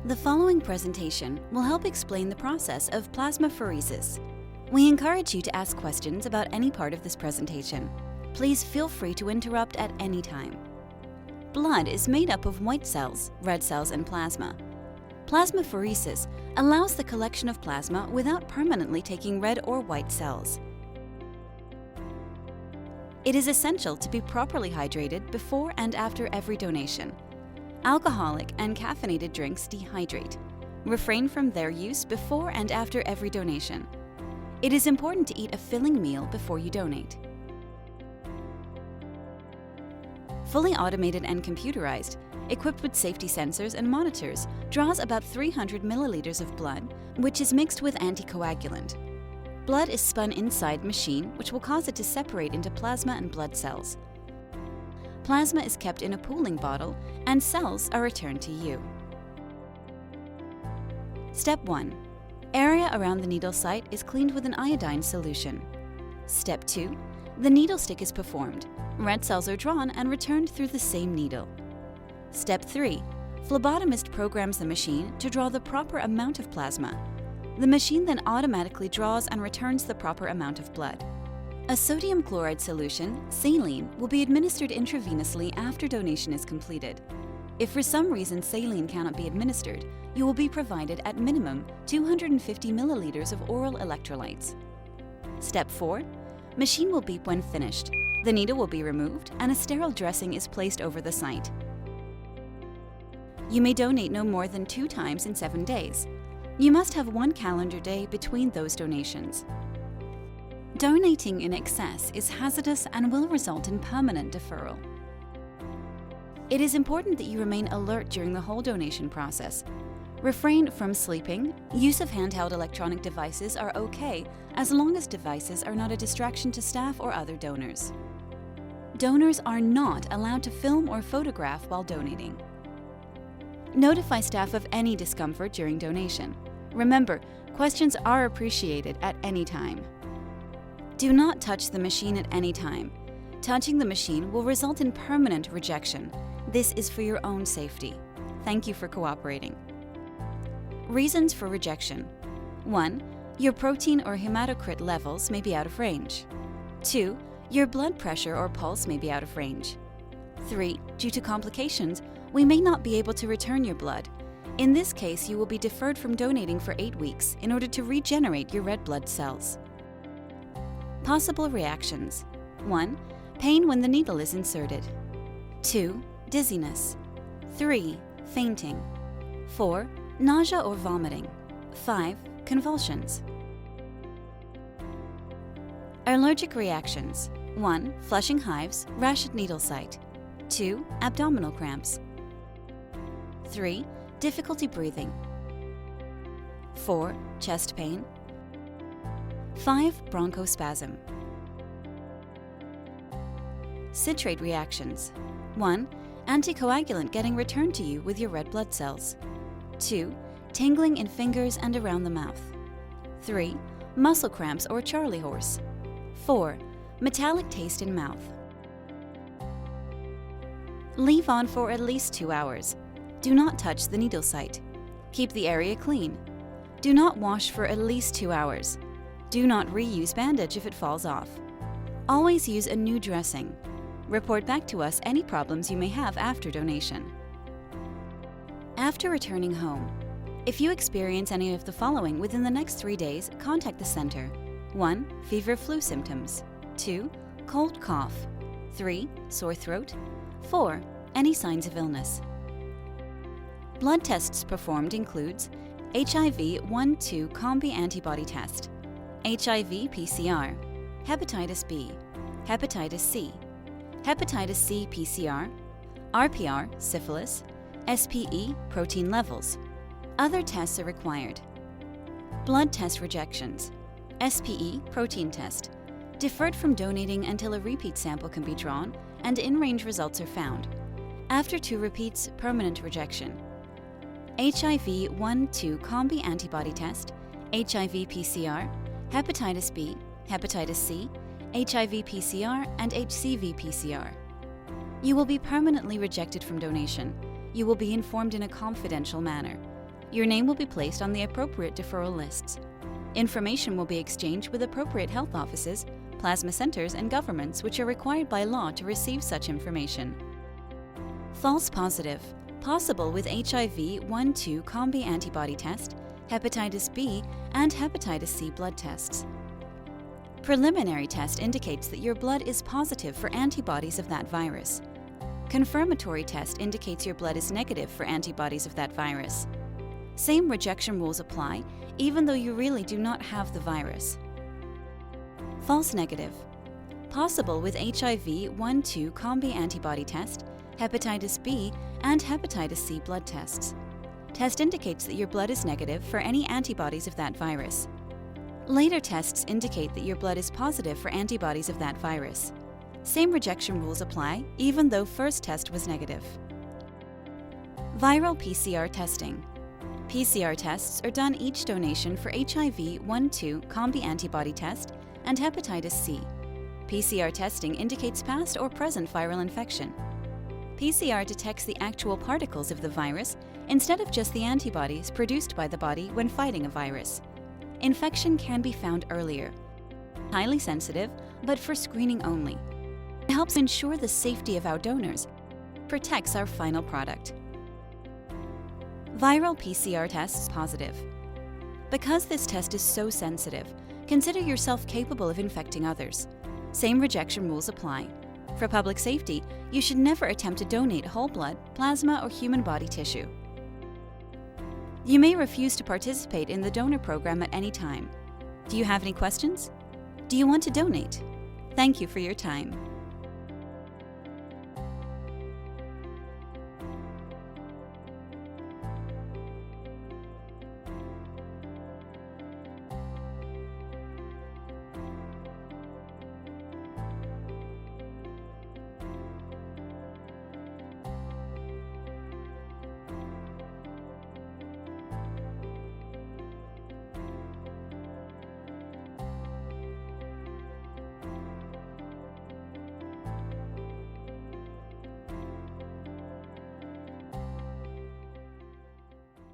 The following presentation will help explain the process of plasmapheresis. We encourage you to ask questions about any part of this presentation. Please feel free to interrupt at any time. Blood is made up of white cells, red cells, and plasma. Plasmapheresis allows the collection of plasma without permanently taking red or white cells. It is essential to be properly hydrated before and after every donation. Alcoholic and caffeinated drinks dehydrate. Refrain from their use before and after every donation. It is important to eat a filling meal before you donate. Fully automated and computerized, equipped with safety sensors and monitors, draws about 300 milliliters of blood, which is mixed with anticoagulant. Blood is spun inside machine, which will cause it to separate into plasma and blood cells. Plasma is kept in a pooling bottle, and cells are returned to you. Step 1. Area around the needle site is cleaned with an iodine solution. Step 2. The needle stick is performed. Red cells are drawn and returned through the same needle. Step 3. Phlebotomist programs the machine to draw the proper amount of plasma. The machine then automatically draws and returns the proper amount of blood. A sodium chloride solution, saline, will be administered intravenously after donation is completed. If for some reason saline cannot be administered, you will be provided at minimum 250 milliliters of oral electrolytes. Step 4. Machine will beep when finished. The needle will be removed and a sterile dressing is placed over the site. You may donate no more than 2 times in 7 days. You must have 1 calendar day between those donations. Donating in excess is hazardous and will result in permanent deferral. It is important that you remain alert during the whole donation process. Refrain from sleeping. Use of handheld electronic devices are okay as long as devices are not a distraction to staff or other donors. Donors are not allowed to film or photograph while donating. Notify staff of any discomfort during donation. Remember, questions are appreciated at any time. Do not touch the machine at any time. Touching the machine will result in permanent rejection. This is for your own safety. Thank you for cooperating. Reasons for rejection. 1. Your protein or hematocrit levels may be out of range. 2. Your blood pressure or pulse may be out of range. 3. Due to complications, we may not be able to return your blood. In this case, you will be deferred from donating for 8 weeks in order to regenerate your red blood cells. Possible reactions. 1. Pain when the needle is inserted. 2. Dizziness. 3. Fainting. 4. Nausea or vomiting. 5. Convulsions. Allergic reactions. 1. Flushing hives, rash at needle site. 2. Abdominal cramps. 3. Difficulty breathing. 4. Chest pain. 5. Bronchospasm. Citrate reactions. 1. Anticoagulant getting returned to you with your red blood cells. 2. Tingling in fingers and around the mouth. 3. Muscle cramps or Charlie horse. 4. Metallic taste in mouth. Leave on for at least 2 hours. Do not touch the needle site. Keep the area clean. Do not wash for at least 2 hours. Do not reuse bandage if it falls off. Always use a new dressing. Report back to us any problems you may have after donation. After returning home, if you experience any of the following within the next 3 days, contact the center. 1. Fever flu symptoms. 2. Cold cough. 3. Sore throat. 4. Any signs of illness. Blood tests performed includes HIV 1-2 Combi antibody test, HIV PCR, Hepatitis B, Hepatitis C, Hepatitis C PCR, RPR, syphilis, SPE, protein levels. Other tests are required. Blood test rejections. SPE, protein test. Deferred from donating until a repeat sample can be drawn and in-range results are found. After 2 repeats, permanent rejection. HIV 1-2 Combi antibody test, HIV PCR, Hepatitis B, Hepatitis C, HIV PCR, and HCV PCR. You will be permanently rejected from donation. You will be informed in a confidential manner. Your name will be placed on the appropriate deferral lists. Information will be exchanged with appropriate health offices, plasma centers, and governments which are required by law to receive such information. False positive, possible with HIV 1-2 combi antibody test, hepatitis B, and hepatitis C blood tests. Preliminary test indicates that your blood is positive for antibodies of that virus. Confirmatory test indicates your blood is negative for antibodies of that virus. Same rejection rules apply, even though you really do not have the virus. False negative, possible with HIV 1-2 combi antibody test, hepatitis B, and hepatitis C blood tests. Test indicates that your blood is negative for any antibodies of that virus. Later tests indicate that your blood is positive for antibodies of that virus. Same rejection rules apply, even though first test was negative. Viral PCR testing. PCR tests are done each donation for HIV 1-2 combi antibody test and hepatitis C. PCR testing indicates past or present viral infection. PCR detects the actual particles of the virus instead of just the antibodies produced by the body when fighting a virus. Infection can be found earlier. Highly sensitive, but for screening only. It helps ensure the safety of our donors, protects our final product. Viral PCR tests positive. Because this test is so sensitive, consider yourself capable of infecting others. Same rejection rules apply. For public safety, you should never attempt to donate whole blood, plasma, or human body tissue. You may refuse to participate in the donor program at any time. Do you have any questions? Do you want to donate? Thank you for your time.